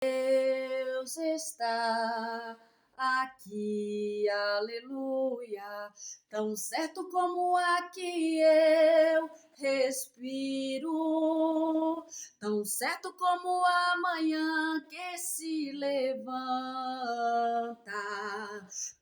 Deus está aqui, aleluia, tão certo como aqui eu respiro, tão certo como a manhã que se levanta,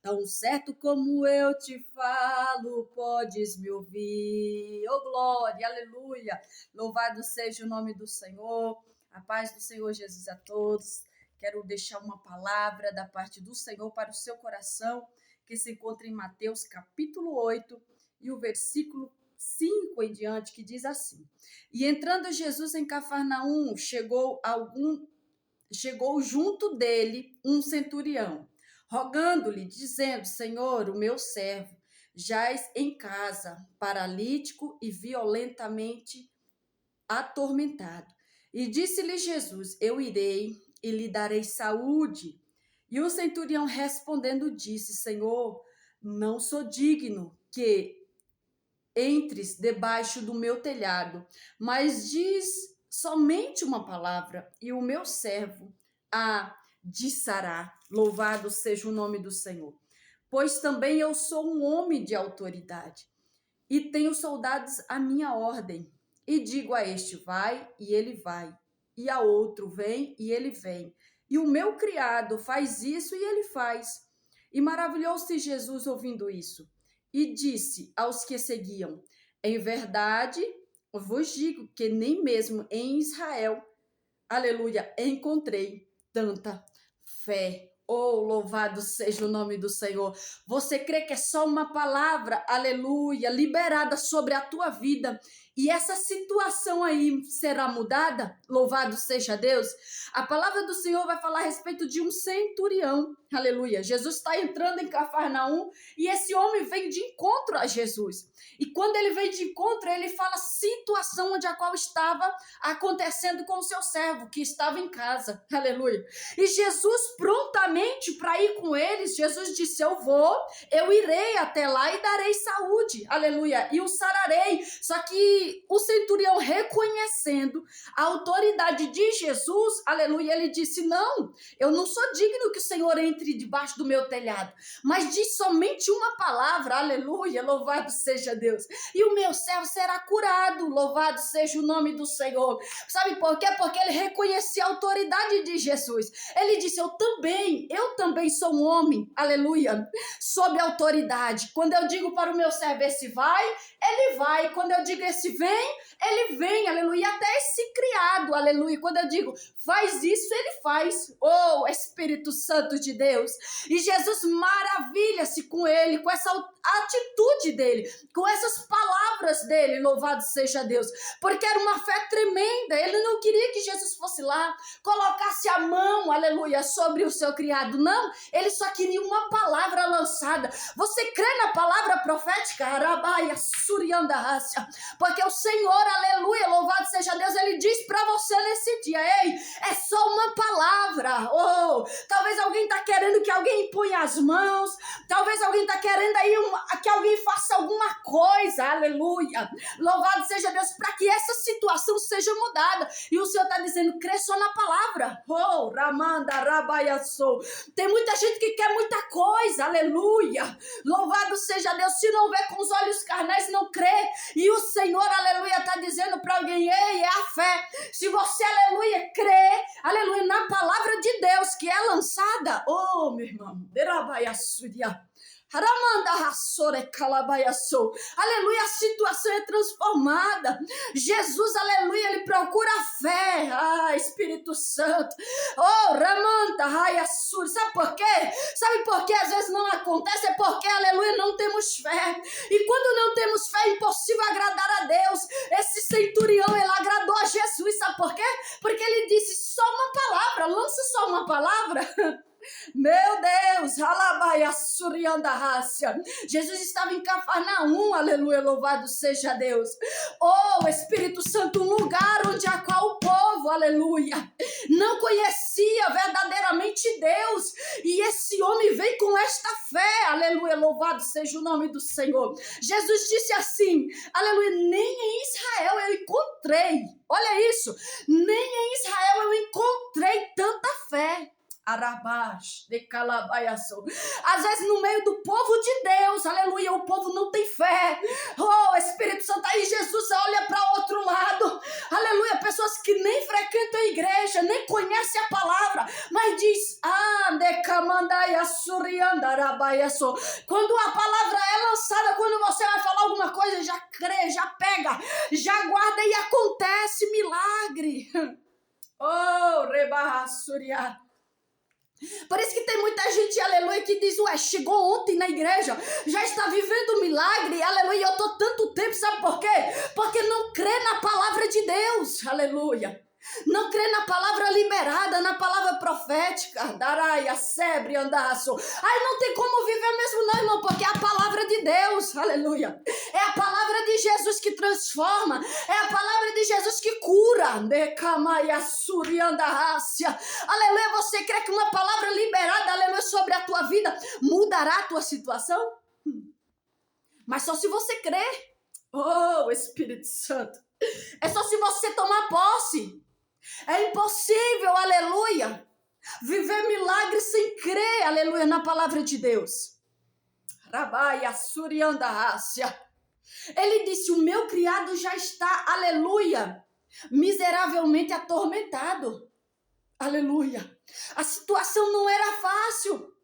tão certo como eu te falo, podes me ouvir. Oh glória, aleluia, louvado seja o nome do Senhor. A paz do Senhor Jesus a todos. Quero deixar uma palavra da parte do Senhor para o seu coração, que se encontra em Mateus capítulo 8 e o versículo 5 em diante, que diz assim: E entrando Jesus em Cafarnaum, chegou junto dele um centurião, rogando-lhe, dizendo: Senhor, o meu servo jaz em casa, paralítico e violentamente atormentado. E disse-lhe Jesus: Eu irei e lhe darei saúde. E o centurião respondendo disse: Senhor, não sou digno que entres debaixo do meu telhado, mas diz somente uma palavra e o meu servo a sarará. Louvado seja o nome do Senhor. Pois também eu sou um homem de autoridade e tenho soldados à minha ordem. E digo a este, vai, e ele vai. E a outro, vem, e ele vem. E o meu criado faz isso, e ele faz. E maravilhou-se Jesus ouvindo isso. E disse aos que seguiam: Em verdade, vos digo que nem mesmo em Israel, aleluia, encontrei tanta fé. Oh, louvado seja o nome do Senhor. Você crê que é só uma palavra, aleluia, liberada sobre a tua vida e essa situação aí será mudada? Louvado seja Deus. A palavra do Senhor vai falar a respeito de um centurião, aleluia. Jesus está entrando em Cafarnaum e esse homem vem de encontro a Jesus. E quando ele vem de encontro, ele fala a situação onde a qual estava acontecendo com o seu servo, que estava em casa, aleluia. E Jesus prontamente para ir com eles, Jesus disse: eu irei até lá e darei saúde, aleluia, e o sararei. Só que o centurião, reconhecendo a autoridade de Jesus, aleluia, ele disse: não, eu não sou digno que o Senhor entre debaixo do meu telhado, mas diz somente uma palavra, aleluia, louvado seja Deus, e o meu servo será curado, louvado seja o nome do Senhor. Sabe por quê? Porque ele reconhecia a autoridade de Jesus. Ele disse: eu também sou um homem, aleluia, sob autoridade. Quando eu digo para o meu servo, esse vai, ele vai. Quando eu digo esse vem, ele vem, aleluia. Até esse criado, aleluia. Quando eu digo faz isso, ele faz. Oh, Espírito Santo de Deus. E Jesus maravilha-se com ele, com essa atitude dele, com essas palavras dele, louvado seja Deus, porque era uma fé tremenda. Ele não queria que Jesus fosse lá, colocasse a mão, aleluia, sobre o seu criado, não, ele só queria uma palavra lançada. Você crê na palavra profética? Arabaia, suriandarácia, porque o Senhor, aleluia, louvado seja Deus, ele diz para você nesse dia: ei, é só uma palavra. Oh, talvez alguém está querendo que alguém imponha as mãos, talvez alguém está querendo aí que alguém faça alguma coisa, aleluia, louvado seja Deus, para que essa situação seja mudada. E o Senhor está dizendo: crê só na palavra. Oh, ramanda, rabaiaçou. Tem muita gente que quer muita coisa, aleluia, louvado seja Deus, se não vê com os olhos carnais, não crê. E o Senhor, aleluia, está dizendo para alguém: ei, é a fé. Se você, aleluia, crê, aleluia, na palavra de Deus que é lançada, oh, meu irmão, derabaiaçuria, aleluia, a situação é transformada. Jesus, aleluia, ele procura a fé. Ah, Espírito Santo. Oh, Ramanta, Raiassur. Sabe por quê? Sabe por que às vezes não acontece? É porque, aleluia, não temos fé. E quando não temos fé, é impossível agradar a Deus. Esse centurião, ele agradou a Jesus. Sabe por quê? Porque ele disse só uma palavra. Lança só uma palavra. Meu Deus, Jesus estava em Cafarnaum, aleluia, louvado seja Deus. Oh, Espírito Santo, um lugar onde a qual o povo, aleluia, não conhecia verdadeiramente Deus. E esse homem veio com esta fé, aleluia, louvado louvado seja o nome do Senhor. Jesus disse assim, aleluia, nem em Israel eu encontrei, olha isso, nem em Israel eu encontrei tanta fé. Arabash, de calabaiaço. Às vezes no meio do povo de Deus, aleluia, o povo não tem fé. Oh, Espírito Santo, aí Jesus olha para outro lado, aleluia, pessoas que nem frequentam a igreja, nem conhecem a palavra, mas diz, de camandaia surianda arabaiaço. Quando a palavra é lançada, quando você vai falar alguma coisa, já crê, já pega, já guarda e acontece milagre. Oh, rebarra suriá. Por isso que tem muita gente, aleluia, que diz, ué, chegou ontem na igreja, já está vivendo um milagre, aleluia, eu estou tanto tempo, sabe por quê? Porque não crê na palavra de Deus, aleluia. Não crê na palavra liberada, na palavra profética. Daraia, sebre, andaço. Aí não tem como viver mesmo não, irmão, porque é a palavra de Deus, aleluia. É a palavra de Jesus que transforma, é a palavra de Jesus que cura. Decamaia, surianda, rácia. Aleluia, você crê que uma palavra liberada, aleluia, sobre a tua vida mudará a tua situação? Mas só se você crer. Oh, Espírito Santo. É só se você tomar posse. É impossível, aleluia, viver milagres sem crer, aleluia, na palavra de Deus. Rabaia, surianda, rácia. Ele disse, o meu criado já está, aleluia, miseravelmente atormentado. Aleluia. A situação não era fácil.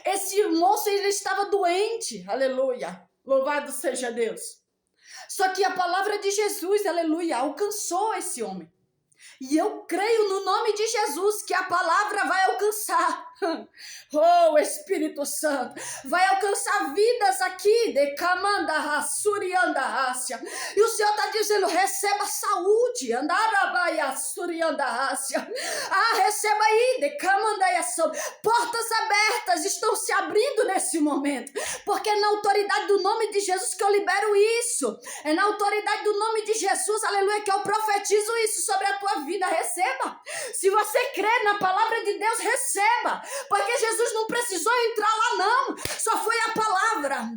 Esse moço, ele estava doente, aleluia. Louvado seja Deus. Só que a palavra de Jesus, aleluia, alcançou esse homem. E eu creio no nome de Jesus que a palavra vai alcançar. Oh, Espírito Santo, vai alcançar vidas aqui de Camanda Rassurianda Rácia. E o Senhor está dizendo, receba saúde, Andarabaia Surianda Rácia. Receba aí de Camanda Yassou. Portas abertas estão se abrindo nesse momento, porque é na autoridade do nome de Jesus que eu libero isso. É na autoridade do nome de Jesus, aleluia, que eu profetizo isso sobre a tua vida. Receba. Se você crê na palavra de Deus, receba. Porque Jesus não precisou entrar lá, não. Só foi a palavra.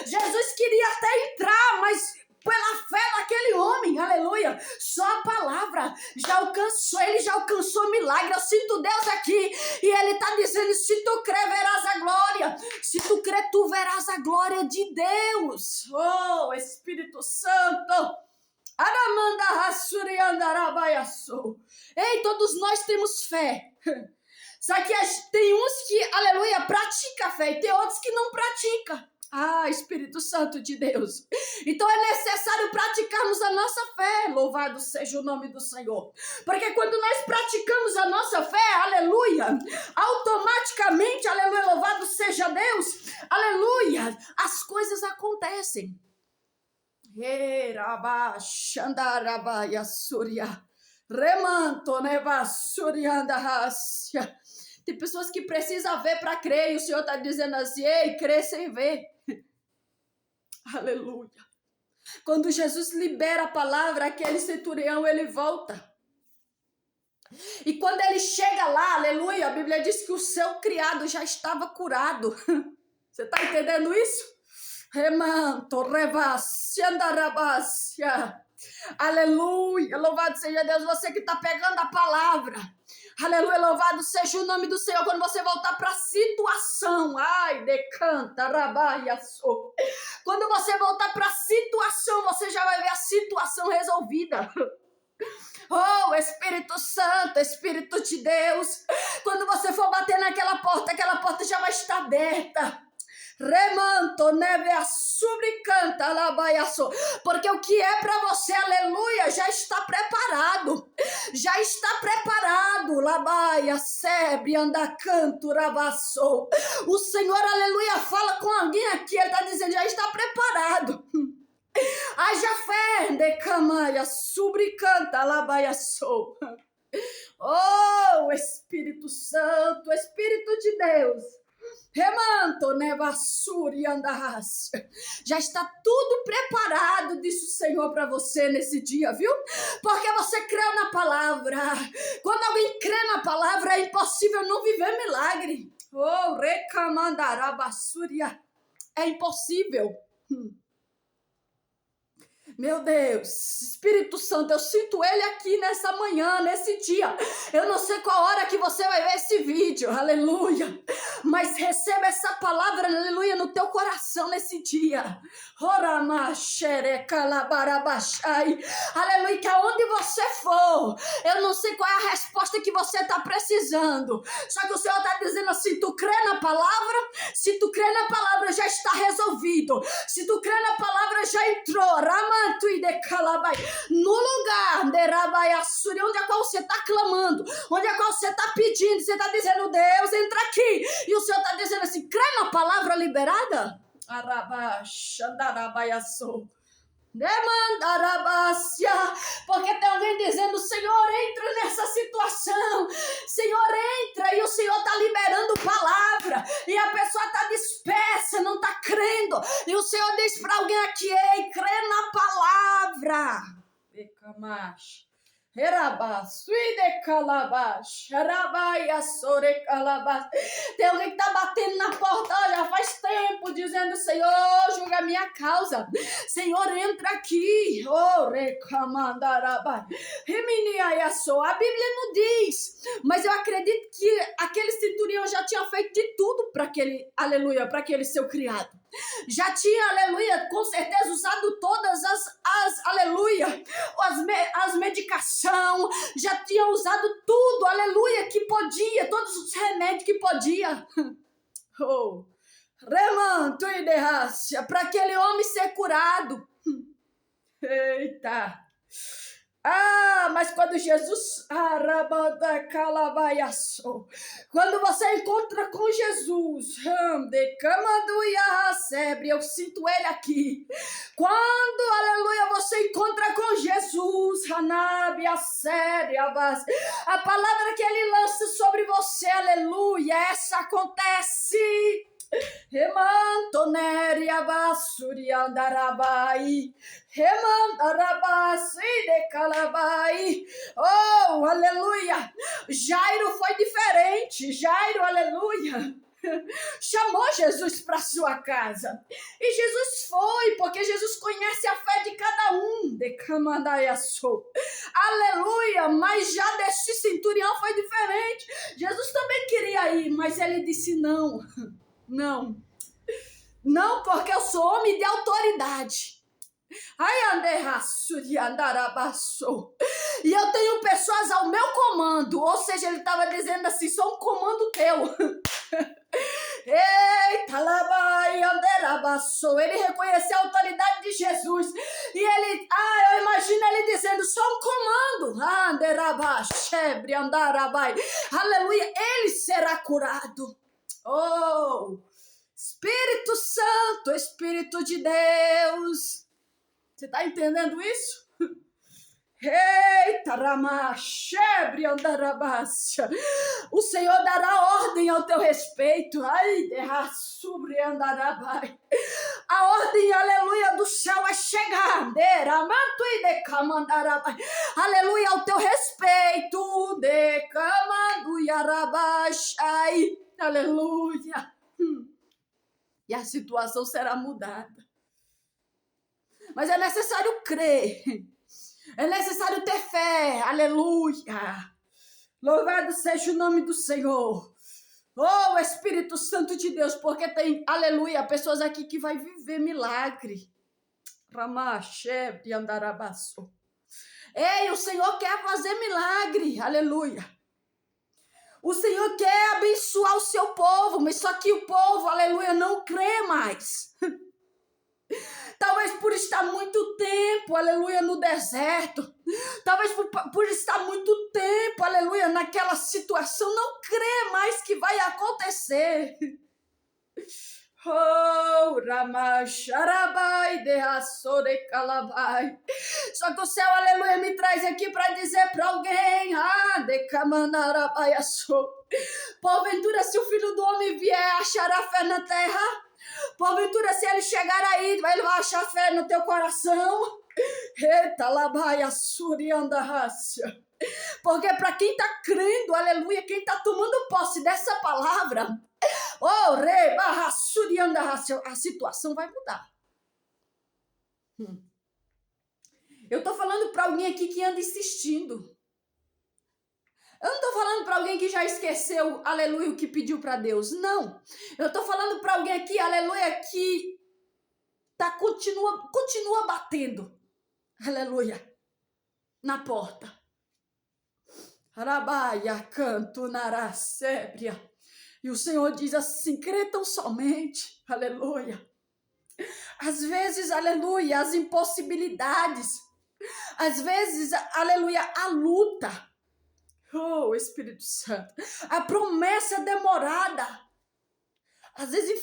Jesus queria até entrar, mas pela fé naquele homem, aleluia, só a palavra já alcançou, ele já alcançou milagre. Eu sinto Deus aqui, e ele está dizendo, se tu crer, verás a glória. Se tu crer, tu verás a glória de Deus. Oh, Espírito Santo. Aramanda Rassurianda Arabaiaçou. Ei, todos nós temos fé. Só que tem uns que, aleluia, pratica a fé, e tem outros que não praticam. Espírito Santo de Deus. Então é necessário praticarmos a nossa fé. Louvado seja o nome do Senhor. Porque quando nós praticamos a nossa fé, aleluia, automaticamente, aleluia, louvado seja Deus, aleluia, as coisas acontecem. Remanto nevasurianda rácia. Tem pessoas que precisam ver para crer, e o Senhor está dizendo assim, ei, crê sem ver. Aleluia. Quando Jesus libera a palavra, aquele centurião, ele volta. E quando ele chega lá, aleluia, a Bíblia diz que o seu criado já estava curado. Você está entendendo isso? Remanto, revassia, andarabassia. Aleluia, louvado seja Deus, você que está pegando a palavra. Aleluia, louvado seja o nome do Senhor. Quando você voltar para a situação, decanta, rabaia, sou. Quando você voltar para a situação, você já vai ver a situação resolvida. Oh, Espírito Santo, Espírito de Deus. Quando você for bater naquela porta já vai estar aberta. Remanto, neve a subricanta, labaiaço. Porque o que é para você, aleluia, já está preparado. Já está preparado. Labaia, sebre, anda, canto, ravassou. O Senhor, aleluia, fala com alguém aqui. Ele está dizendo, já está preparado. Haja fé, decamaia, subricanta, labaiaçou. Oh, Espírito Santo, Espírito de Deus. Remanto, nevassuri, andarás. Já está tudo preparado, disse o Senhor para você nesse dia, viu? Porque você creu na palavra. Quando alguém crê na palavra, é impossível não viver milagre. Oh, recamandarabassúria. É impossível. Meu Deus, Espírito Santo, eu sinto ele aqui nessa manhã, nesse dia. Eu não sei qual hora que você vai ver esse vídeo, aleluia. Mas receba essa palavra, aleluia, no teu coração nesse dia. Aleluia, que aonde você for, eu não sei qual é a resposta que você está precisando. Só que o Senhor está dizendo assim, tu crê na palavra? Se tu crê na palavra, já está resolvido. Se tu crê na palavra, já entrou. No lugar de Rabaiassuri, onde é qual você está clamando, onde é qual você está pedindo, você está dizendo, Deus, entra aqui. E o Senhor está dizendo assim, crê na palavra liberada? Porque tem alguém dizendo, Senhor, entra nessa situação, Senhor, entra, e o Senhor está liberando palavra, e a pessoa está dispersa, não está crendo, e o Senhor diz para alguém aqui, ei, crê na palavra. Tem alguém que está batendo na porta já faz tempo, dizendo, Senhor, julga a minha causa, Senhor, entra aqui. Oh, recamandarabai. A Bíblia não diz, mas eu acredito que aquele centurião já tinha feito de tudo para aquele, aleluia, para aquele seu criado. Já tinha, aleluia, com certeza usado todas aleluia, as medicação, já tinha usado tudo, aleluia, que podia, todos os remédios que podia. Oh, remanto e derrácia, para aquele homem ser curado. Eita. Mas quando Jesus, quando você encontra com Jesus, eu sinto ele aqui. Quando, aleluia, você encontra com Jesus, a palavra que ele lança sobre você, aleluia, essa acontece. Remantoneria basuri andarabai, remandarabasi de calabai. Oh, aleluia! Jairo foi diferente. Jairo, aleluia, chamou Jesus para sua casa. E Jesus foi, porque Jesus conhece a fé de cada um. De Camandaiaçu. Aleluia! Mas já desse centurião foi diferente. Jesus também queria ir, mas ele disse não. Não, não, porque eu sou homem de autoridade. E eu tenho pessoas ao meu comando. Ou seja, ele estava dizendo assim, sou um comando teu. Eita, ele reconheceu a autoridade de Jesus. E ele, eu imagino ele dizendo, sou um comando. Aleluia, ele será curado. Oh, Espírito Santo, Espírito de Deus. Você está entendendo isso? Eita, ramachebre andarabácia. O Senhor dará ordem ao teu respeito. Ai, derraçubre andarabai. A ordem, aleluia, do céu vai chegar. Deramanto e decamandarabai. Aleluia, ao teu respeito. Decamando yarabashai. Aleluia. E a situação será mudada. Mas é necessário crer. É necessário ter fé. Aleluia. Louvado seja o nome do Senhor. Oh, Espírito Santo de Deus, porque tem, aleluia, pessoas aqui que vai viver milagre. Ramache de andarabaço. Ei, o Senhor quer fazer milagre. Aleluia. O Senhor quer abençoar o seu povo, mas só que o povo, aleluia, não crê mais. Talvez por estar muito tempo, aleluia, no deserto. Talvez por estar muito tempo, aleluia, naquela situação, não crê mais que vai acontecer. Oh, Ramacharabai de Assore Calabai. Só que o céu, aleluia, me traz aqui para dizer para alguém, de Camanarabai Assou. Porventura, se o Filho do Homem vier, achará fé na terra? Porventura, se ele chegar aí, ele vai achar fé no teu coração? Eita, labai assuri andarrácia. Porque para quem está crendo, aleluia, quem está tomando posse dessa palavra, oh, reba, surianda, a situação vai mudar. Eu estou falando para alguém aqui que anda insistindo. Eu não estou falando para alguém que já esqueceu, aleluia, o que pediu para Deus. Não. Eu estou falando para alguém aqui, aleluia, que continua batendo, aleluia, na porta. Arabaia, canto, naracébria. E o Senhor diz assim, crê tão somente, aleluia. Às vezes, aleluia, as impossibilidades. Às vezes, aleluia, a luta. Oh, Espírito Santo. A promessa demorada. Às vezes,